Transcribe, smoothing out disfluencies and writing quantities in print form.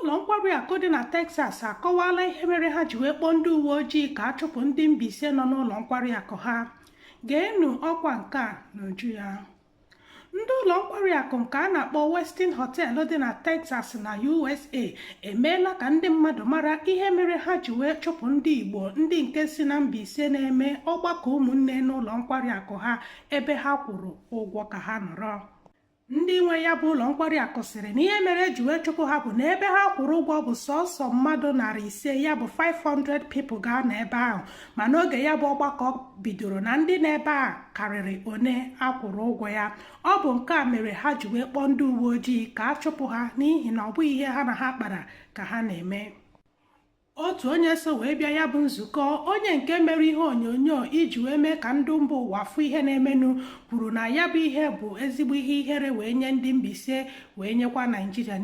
ụlọ nkwari akụ dị na Texas akọwala ihe mere ha ji wee kpọọ ndị uwe ojii ka a chụpụ ndị Mbaise nọ n'ụlọ nkwari akụ ha. Geenụ ọkwa nke a n'uju ya. Ndị ụlọ nkwari akụ nke a na-akpọ Westin Hotel dị na Texas na USA emeela ka ndị mmadụ mara ihe mere ha ji wee chụpụ ndị Igbo ndị nke si na Mbaise na-eme ọgbakọ ụmụnne n'ụlọ nkwari akụ ha ebe ha kwụrụ ụgwọ ka ha nọrọ. Ndị nwe ya bụ ụlọ nkwari akụ sịrị na ihe mere eji wee chụpụ ha bụ na ebe ha kwụrụ ụgwọ bụ sọsọ mmadụ 500 ya bụ 500 people gaa n'ebe ahụ, ma n'oge ya bụ ọgbakọ bidoro na ndị n'ebe a karịrị one akwụrụ ụgwọ ya. Ọ bụ nke a mere ha ji wee kpọọ ndị uwe ojii ka a chụpụ ha n'ihi na ọ bụghị ihe ha na ha kpara ka ha na-eme. Otu onye so wee bịa ya bụ nzukọ, onye nke mere ihe onyonyo iji wee mee ka ndị mba ụwa fụ ihe na-emenụ, kwuru na ya bụ ihe bụ ezigbo ihe ihere wee nye ndị Mbaise wee nyekwa Naịjirịa.